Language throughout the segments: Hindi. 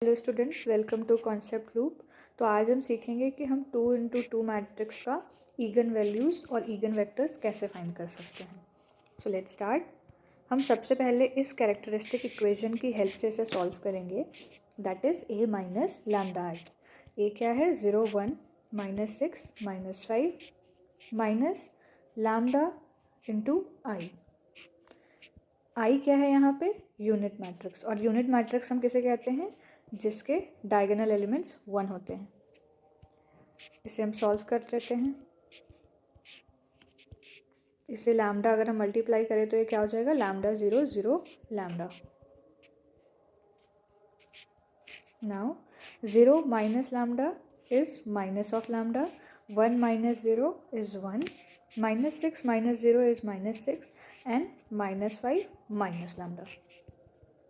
Hello students, welcome to concept loop. तो आज हम सीखेंगे कि हम 2x2 मैट्रिक्स का ईगन वैल्यूज़ और ईगन वेक्टर्स कैसे फाइंड कर सकते हैं। So let's start. हम सबसे पहले इस कैरेक्टरिस्टिक इक्वेशन की हेल्प से इसे सॉल्व करेंगे, that is a minus lambda I. A क्या है? 0 1 -6 -5 minus lambda into I. I क्या है यहाँ पे? Unit matrix. और यूनिट मैट्रिक्स हम किसे कहते हैं? जिसके डायगोनल एलिमेंट्स 1 होते हैं। इसे हम सॉल्व कर लेते हैं। इसे लैम्डा अगर हम मल्टीप्लाई करें तो ये क्या हो जाएगा? Lambda 0 0 lambda. Now 0 minus lambda is minus of lambda, 1 minus 0 is 1, -6 minus 0 is -6 and -5 minus lambda.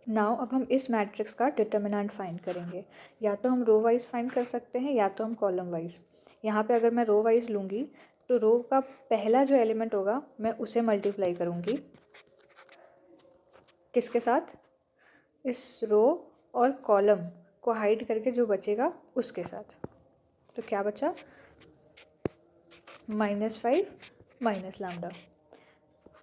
Now अब हम इस मैट्रिक्स का डिटर्मिनेंट फाइंड करेंगे। या तो हम रो वाइज फाइंड कर सकते हैं या तो हम कॉलम वाइज। यहाँ पे अगर मैं रो वाइज लूँगी तो रो का पहला जो एलिमेंट होगा मैं उसे मल्टीप्लाई करूँगी किसके साथ? इस रो और कॉलम को हाइड करके जो बचेगा उसके साथ। तो क्या बचा? -5 माइनस लैम्डा।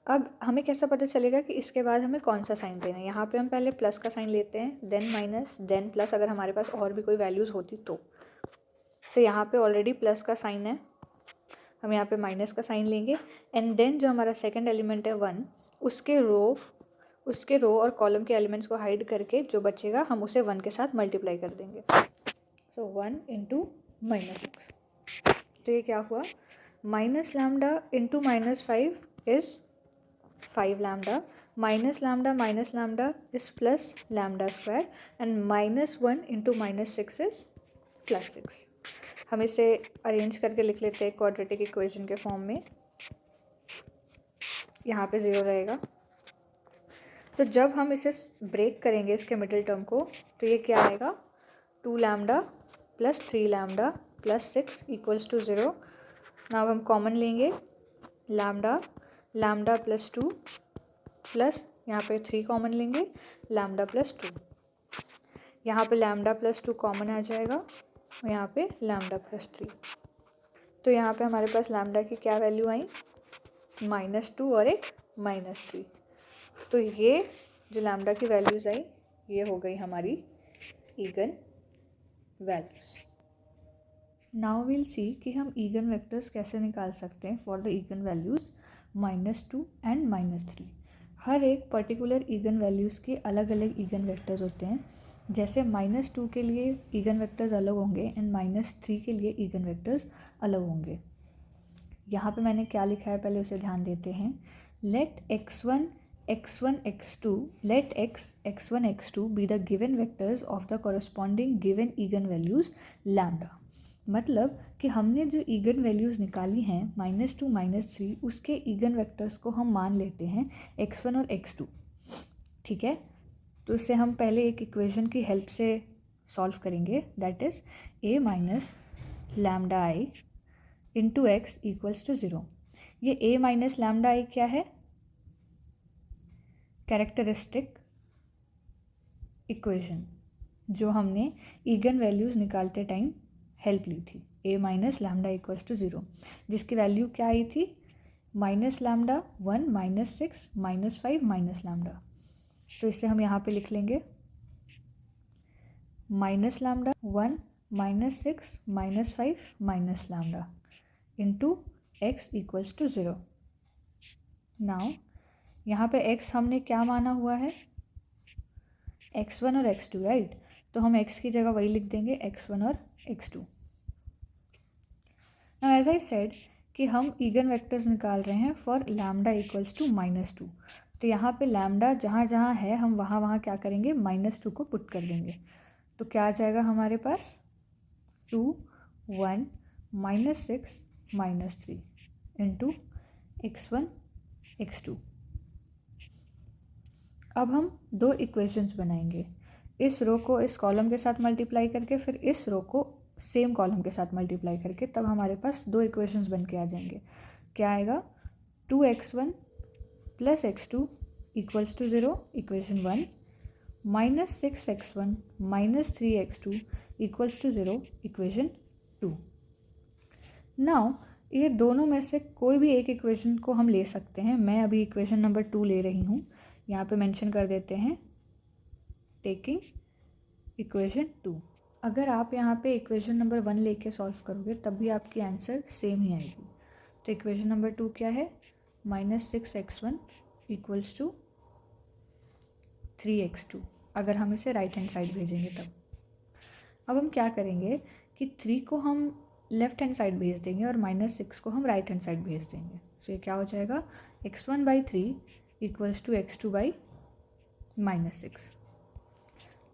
अब हमें कैसा पता चलेगा कि इसके बाद हमें कौन सा साइन देना है? यहाँ पे हम पहले प्लस का साइन लेते हैं, देन माइनस, देन प्लस, अगर हमारे पास और भी कोई वैल्यूज़ होती तो यहाँ पे ऑलरेडी प्लस का साइन है, हम यहाँ पे माइनस का साइन लेंगे एंड देन जो हमारा सेकंड एलिमेंट है 1, उसके रो और कॉलम के एलिमेंट्स को हाइड करके जो बचेगा हम उसे 1 के साथ मल्टीप्लाई कर देंगे। सो 1 इंटू -6। तो ये क्या हुआ? Minus lambda into -5 is 5 lambda, minus lambda is plus lambda square and -1 into -6 is +6। हम इसे अरेंज करके लिख लेते हैं क्वाड्रेटिक इक्वेशन के फॉर्म में। यहाँ पे 0 रहेगा। तो जब हम इसे ब्रेक करेंगे इसके मिडिल टर्म को तो ये क्या आएगा? 2 lambda plus 3 lambda plus 6 equals to 0। Now हम कॉमन लेंगे, लैम्डा प्लस 2 प्लस यहाँ पे 3 कॉमन लेंगे, लैम्डा प्लस 2। यहाँ पे लैम्डा प्लस 2 कॉमन आ जाएगा और यहाँ पे लैम्डा प्लस 3। तो यहाँ पे हमारे पास लैम्डा की क्या वैल्यू आई? -2 और एक -3। तो ये जो लैम्डा की वैल्यूज़ आई ये हो गई हमारी again values. Now will see कि हम ईगन वेक्टर्स कैसे निकाल सकते हैं for the again values -2 and -3। हर एक पर्टिकुलर ईगन वैल्यूज़ के अलग अलग ईगन वेक्टर्स होते हैं। जैसे -2 के लिए ईगन वेक्टर्स अलग होंगे एंड -3 के लिए ईगन वेक्टर्स अलग होंगे। यहाँ पे मैंने क्या लिखा है पहले उसे ध्यान देते हैं। Let x1 x2 let x1 x2 be the given vectors of the corresponding given eigen values lambda। मतलब कि हमने जो ईगन वैल्यूज़ निकाली हैं -2 -3 उसके ईगन वेक्टर्स को हम मान लेते हैं x1 और x2। ठीक है, तो इसे हम पहले एक इक्वेशन की हेल्प से सॉल्व करेंगे, that is a minus lambda I into X equals to 0। ये a माइनस लैम्डा आई क्या है? कैरेक्टरिस्टिक इक्वेशन जो हमने ईगन वैल्यूज़ निकालते टाइम हेल्प ली थी, a minus lambda equals to 0, जिसकी वैल्यू क्या आई थी? Minus lambda 1 -6 -5 minus lambda. तो इसे हम यहाँ पे लिख लेंगे minus lambda 1 -6 -5 minus lambda into X equals to 0। Now यहाँ पे x हमने क्या माना हुआ है? x1 और x2, राइट? तो हम x की जगह वही लिख देंगे, x1 और x2। Now as I said कि हम ईगन वेक्टर्स निकाल रहे हैं फॉर लैम्डा इक्वल्स टू -2। तो यहाँ पे लैम्डा जहाँ जहाँ है हम वहाँ वहाँ क्या करेंगे? -2 को पुट कर देंगे। तो क्या आ जाएगा हमारे पास? 2 1 -6 -3 इंटू x1 x2। अब हम दो इक्वेशंस बनाएंगे, इस रो को इस कॉलम के साथ मल्टीप्लाई करके फिर इस रो को सेम कॉलम के साथ मल्टीप्लाई करके, तब हमारे पास दो इक्वेशंस बन के आ जाएंगे। क्या आएगा? 2x1 + x2 equals to 0, equation 1, -6x1 -3x2 equals to 0 equation 2। Now ये दोनों में से कोई भी एक इक्वेशन को हम ले सकते हैं। मैं अभी इक्वेशन नंबर 2 ले रही हूँ, यहाँ पे मेंशन कर देते हैं टेकिंग इक्वेशन 2। अगर आप यहाँ पे इक्वेशन नंबर 1 लेके सॉल्व करोगे तब भी आपकी आंसर सेम ही आएगी। तो इक्वेशन नंबर 2 क्या है? -6x1 इक्वल्स टू 3x2, अगर हम इसे राइट हैंड साइड भेजेंगे तब। अब हम क्या करेंगे कि 3 को हम लेफ़्ट हैंड साइड भेज देंगे और -6 को हम राइट हैंड साइड भेज देंगे। तो ये क्या हो जाएगा? x1/3 equals to x2/-6।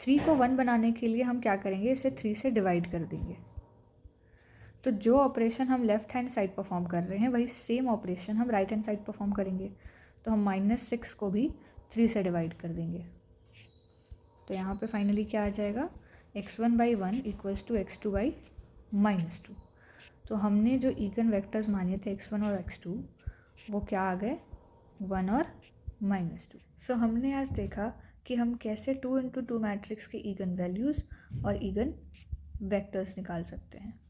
3 को 1 बनाने के लिए हम क्या करेंगे, इसे 3 से डिवाइड कर देंगे। तो जो ऑपरेशन हम लेफ़्ट हैंड साइड परफॉर्म कर रहे हैं वही सेम ऑपरेशन हम राइट हैंड साइड परफॉर्म करेंगे। तो हम -6 को भी 3 से डिवाइड कर देंगे। तो यहाँ पे फाइनली क्या आ जाएगा? x1/1 equals to x2/-2। तो हमने जो इगन वेक्टर्स माने थे x1 और x2 वो क्या आ गए? 1 और -2। सो हमने आज देखा कि हम कैसे 2 × 2 मैट्रिक्स के इगन वैल्यूज़ और इगन वेक्टर्स निकाल सकते हैं।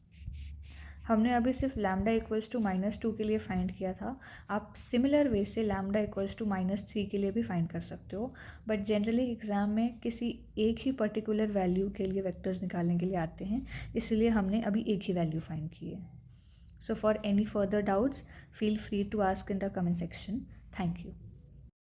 हमने अभी सिर्फ लैम्डा इक्वल्स टू -2 के लिए फाइंड किया था। आप सिमिलर वे से लैम्डा इक्वल्स टू -3 के लिए भी फाइंड कर सकते हो, बट जनरली एग्ज़ाम में किसी एक ही पर्टिकुलर वैल्यू के लिए वेक्टर्स निकालने के लिए आते हैं, इसलिए हमने अभी एक ही वैल्यू फाइंड की है। So for any further doubts feel free to ask in the comment section. Thank you.